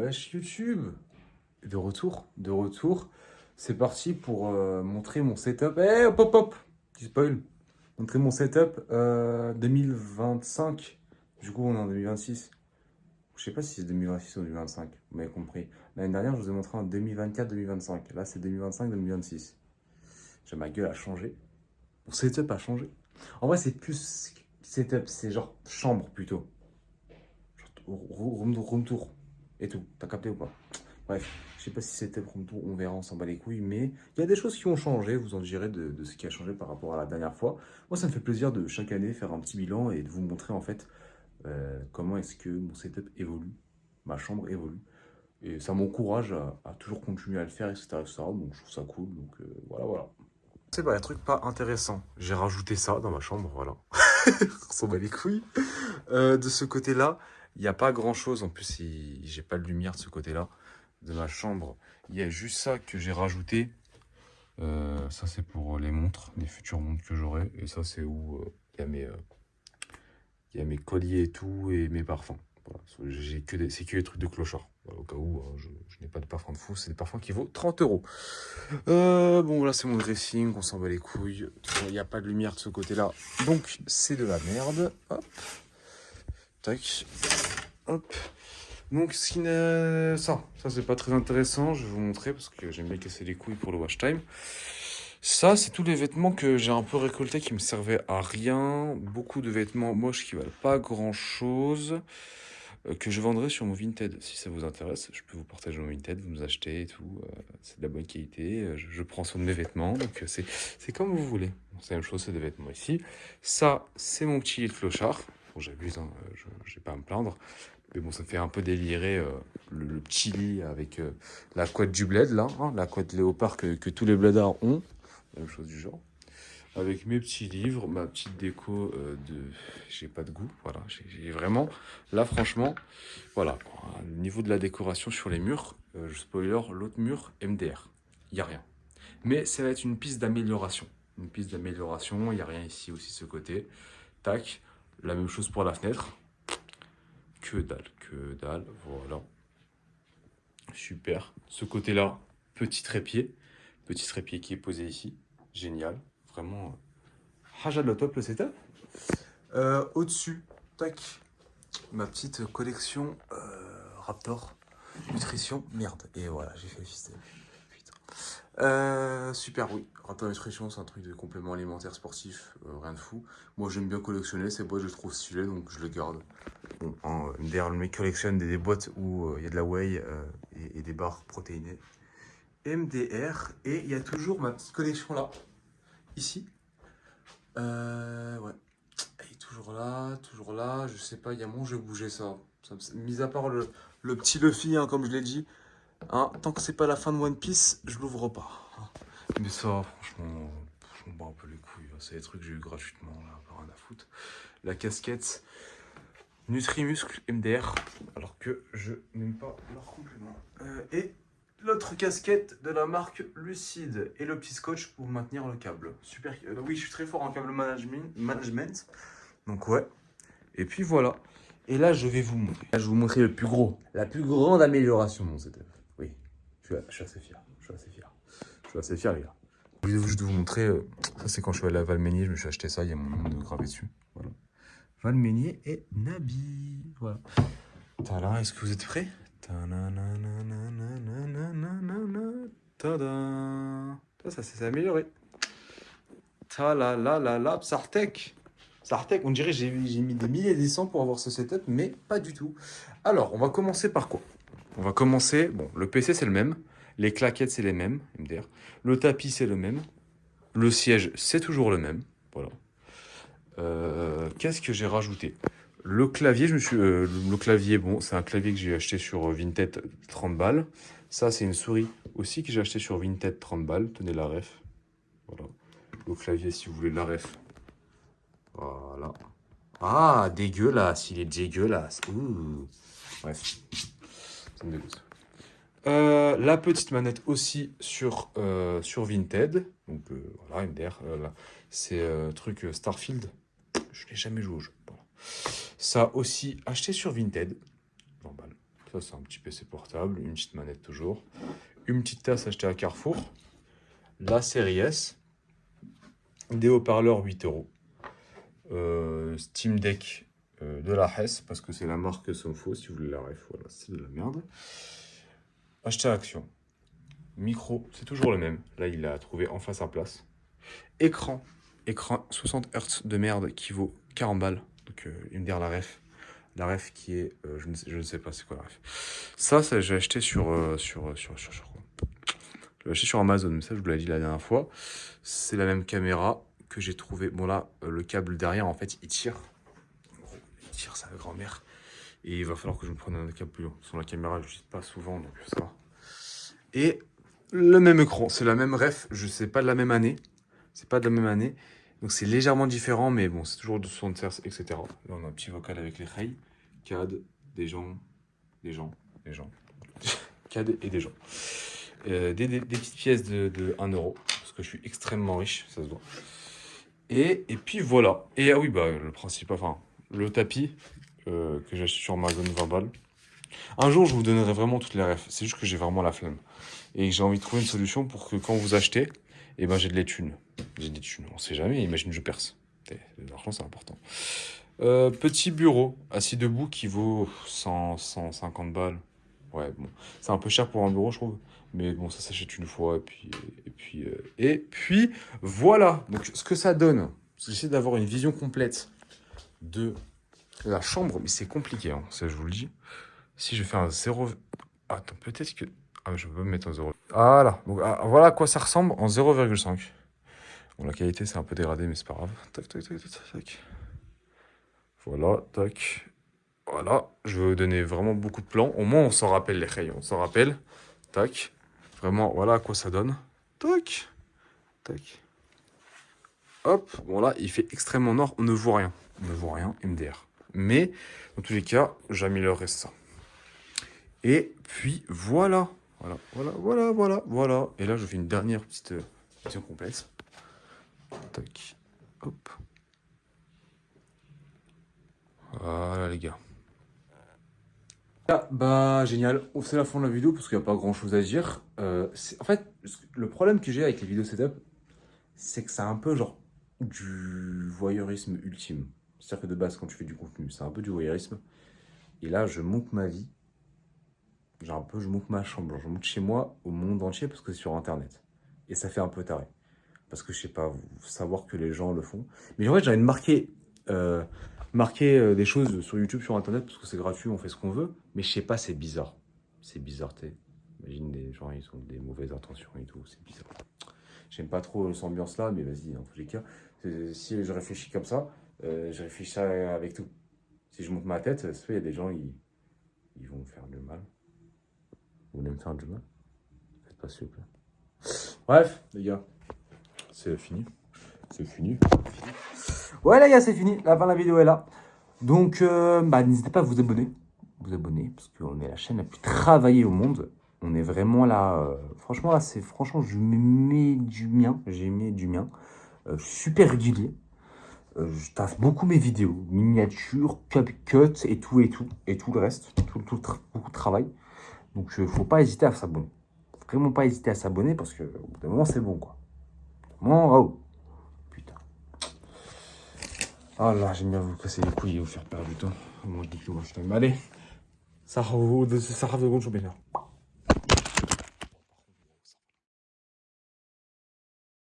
Wesh YouTube, de retour. C'est parti pour montrer mon setup. Eh, hop hop hop, tu spoil. Montrer mon setup 2025. Du coup, on est en 2026. Je sais pas si c'est 2026 ou 2025, vous m'avez compris. L'année dernière, je vous ai montré en 2024-2025. Là, c'est 2025-2026. Ma gueule a changé. Mon setup a changé. En vrai, c'est plus setup, c'est genre chambre plutôt. Room tour et tout. T'as capté ou pas? Bref, je sais pas si c'était room tour, on verra, on s'en bat les couilles, mais il y a des choses qui ont changé, vous en direz de ce qui a changé par rapport à la dernière fois. Moi, ça me fait plaisir de chaque année faire un petit bilan et de vous montrer en fait comment est-ce que mon setup évolue, ma chambre évolue. Et ça m'encourage à toujours continuer à le faire, etc., etc. Donc je trouve ça cool, donc voilà, voilà. C'est pas un truc pas intéressant. J'ai rajouté ça dans ma chambre, voilà. On s'en bat les couilles. De ce côté-là, il n'y a pas grand-chose. En plus, j'ai pas de lumière de ce côté-là de ma chambre. Il y a juste ça que j'ai rajouté. Ça, c'est pour les montres, les futures montres que j'aurai. Et ça, c'est où il y a mes colliers et tout, et mes parfums. Voilà. C'est que des trucs de clochard. Voilà, au cas où, hein, je n'ai pas de parfum de fou. C'est des parfums qui vaut 30 euros. Bon, là, c'est mon dressing. On s'en bat les couilles. Il n'y a pas de lumière de ce côté-là. Donc, c'est de la merde. Hop. Tac. Hop. Donc, ça c'est pas très intéressant. Je vais vous montrer parce que j'aime bien casser les couilles pour le wash time. Ça, c'est tous les vêtements que j'ai un peu récoltés qui me servaient à rien. Beaucoup de vêtements moches qui valent pas grand-chose. Que je vendrai sur mon Vinted. Si ça vous intéresse, je peux vous partager mon Vinted, vous me achetez et tout. C'est de la bonne qualité. Je prends soin de mes vêtements. Donc, c'est comme vous voulez. C'est la même chose, c'est des vêtements ici. Ça, c'est mon petit lit de clochard. Bon, j'abuse, hein, je vais pas à me plaindre. Mais bon, ça fait un peu délirer le petit lit avec la couette du bled, là. Hein, la couette léopard que tous les bledards ont. La même chose du genre. Avec mes petits livres, ma petite déco de... J'ai pas de goût, voilà. J'ai vraiment... Là, franchement, voilà. Au niveau de la décoration sur les murs, je spoiler, l'autre mur, MDR. Il n'y a rien. Mais ça va être une piste d'amélioration. Une piste d'amélioration, il n'y a rien ici aussi de ce côté. Tac. La même chose pour la fenêtre. Que dalle, voilà. Super. Ce côté-là, petit trépied qui est posé ici. Génial. Vraiment, haja de la top le setup. Au-dessus, tac, ma petite collection Raptor Nutrition. Merde. Et voilà, j'ai fait le système. Putain. Super, oui. Raptor Nutrition, c'est un truc de complément alimentaire sportif, rien de fou. Moi, j'aime bien collectionner ces boîtes, je les trouve stylées, donc je les garde. Bon, hein, derrière le mec collectionne des boîtes où il y a de la whey et des barres protéinées. MDR, et il y a toujours ma petite collection là, ici. Ouais. Elle est toujours là, je sais pas, il y a mon jeu bouger ça. Mis à part le petit Luffy, hein, comme je l'ai dit, hein, tant que c'est pas la fin de One Piece, je l'ouvre pas. Hein. Mais ça, franchement, je m'en bats un peu les couilles. C'est des trucs que j'ai eu gratuitement, là, pas rien à foutre. La casquette Nutrimuscle MDR, alors que je n'aime pas leur complément. Et l'autre casquette de la marque Lucide et le petit scotch pour maintenir le câble. Super. Oui, je suis très fort en câble management. Donc ouais. Et puis voilà. Et là, je vais vous montrer. Là, je vais vous montrer le plus gros. La plus grande amélioration de mon setup. Oui. Je suis assez fier. Je suis assez fier, les gars. Je voulais juste vous montrer. Ça, c'est quand je suis allé à Valménier. Je me suis acheté ça. Il y a mon nom de gravé dessus. Voilà. Valménier et Nabi. Voilà. Tada, est-ce que vous êtes prêts? Tada. Ça s'est amélioré. Ta Psartek. Psartek, on dirait que j'ai mis des milliers et des cents pour avoir ce setup, mais pas du tout. Alors, on va commencer par quoi? On va commencer, bon, le PC c'est le même, les claquettes c'est les mêmes, MDR. Le tapis c'est le même, le siège c'est toujours le même, voilà. Qu'est-ce que j'ai rajouté? Le clavier, le clavier, bon, c'est un clavier que j'ai acheté sur Vinted 30 balles. Ça, c'est une souris aussi que j'ai acheté sur Vinted 30 balles. Tenez la ref. Voilà. Le clavier, si vous voulez la ref. Voilà. Ah, dégueulasse, il est dégueulasse. Ouh. Bref, ça me dégoûte. La petite manette aussi sur Vinted. Donc voilà, MDR. C'est truc Starfield. Je n'ai jamais joué au jeu. Voilà. Ça aussi acheté sur Vinted. 20 balles. Ça, c'est un petit PC portable, une petite manette toujours. Une petite tasse achetée à Carrefour. La série S. Des haut-parleurs 8 euros. Steam Deck de la Hess, parce que c'est la marque Somfo, si vous voulez la ref. Voilà, c'est de la merde. Acheter à Action. Micro, c'est toujours le même. Là, il a trouvé enfin sa place. Écran 60 Hz de merde qui vaut 40 balles. Donc, il me dit la ref. La ref qui est... je ne sais pas c'est quoi la ref. Ça j'ai acheté sur je l'ai acheté sur Amazon, mais ça, je vous l'ai dit la dernière fois. C'est la même caméra que j'ai trouvé. Bon, là, le câble derrière, en fait, il tire. Il tire, c'est la grand-mère. Et il va falloir que je me prenne un câble plus long. Sur la caméra, je l'utilise pas souvent, donc ça va. Et le même écran, c'est la même ref. Je sais pas de la même année. C'est pas de la même année. Donc, c'est légèrement différent, mais bon, c'est toujours de 60 Hz, etc. Là, on a un petit vocal avec les rails. CAD, des gens. CAD et des gens. Des petites pièces de 1 euro, parce que je suis extrêmement riche, ça se voit. Et puis voilà. Et ah oui, bah le principal, enfin, le tapis que j'ai acheté sur Amazon 20 balles. Un jour, je vous donnerai vraiment toutes les refs. C'est juste que j'ai vraiment la flemme. Et j'ai envie de trouver une solution pour que quand vous achetez, eh ben, j'ai de les thunes. J'ai des thunes, on sait jamais, imagine je perce. L'argent, c'est important. Petit bureau, assis debout, qui vaut 150 balles. Ouais, bon, c'est un peu cher pour un bureau, je trouve. Mais bon, ça s'achète une fois, et puis, voilà. Donc, ce que ça donne, j'essaie d'avoir une vision complète de la chambre, mais c'est compliqué, hein, ça, je vous le dis. Si je fais un 0... Attends, peut-être que... Ah, je peux me mettre en 0. Voilà. Donc, voilà à quoi ça ressemble en 0,5. Bon, la qualité, c'est un peu dégradé, mais c'est pas grave. Tac, tac, tac, tac, tac. Voilà, tac. Voilà, je vais vous donner vraiment beaucoup de plans. Au moins, on s'en rappelle les rayons. On s'en rappelle. Tac. Vraiment, voilà à quoi ça donne. Tac. Tac. Hop. Bon, là, il fait extrêmement noir. On ne voit rien. On ne voit rien, MDR. Mais, dans tous les cas, j'améliorerai ça. Et puis, voilà. Voilà. Et là, je fais une dernière petite vision complète. Tac. Hop. Voilà, les gars. Ah, bah génial, c'est la fin de la vidéo parce qu'il n'y a pas grand chose à dire. En fait, le problème que j'ai avec les vidéos setup, c'est que c'est un peu genre du voyeurisme ultime. C'est-à-dire que de base, quand tu fais du contenu, c'est un peu du voyeurisme. Et là, je monte ma vie. Genre un peu, je monte ma chambre. Genre, je monte chez moi au monde entier parce que c'est sur Internet. Et ça fait un peu taré. Parce que je sais pas, savoir que les gens le font. Mais en fait, j'ai envie de marquer des choses sur YouTube, sur Internet, parce que c'est gratuit, on fait ce qu'on veut. Mais je sais pas, c'est bizarre. C'est bizarre, tu sais. Imagine des gens, ils ont des mauvaises intentions et tout, c'est bizarre. J'aime pas trop cette ambiance-là, mais vas-y, en tous les cas. Si je réfléchis comme ça, je réfléchis ça avec tout. Si je monte ma tête, il y a des gens, ils vont me faire du mal. Vous voulez me faire du mal? Faites pas, s'il vous plaît. Bref, les gars, c'est fini. C'est fini. Ouais les gars, c'est fini. La fin de la vidéo est là. Donc, n'hésitez pas à vous abonner. Parce qu'on est la chaîne la plus travaillée au monde. On est vraiment là. Franchement, là, je mets du mien. J'ai mis du mien. Je suis super régulier. Je taffe beaucoup mes vidéos. Miniatures, CapCut et tout. Et tout le reste. Beaucoup de travail. Donc, faut pas hésiter à s'abonner. Vraiment pas hésiter à s'abonner parce que au bout d'un moment, c'est bon, quoi. Oh. Putain. Oh là, j'aime bien vous casser les couilles et vous faire perdre du temps. Moi, je dis que moi, je t'aime. Allez, ça va de gros bien.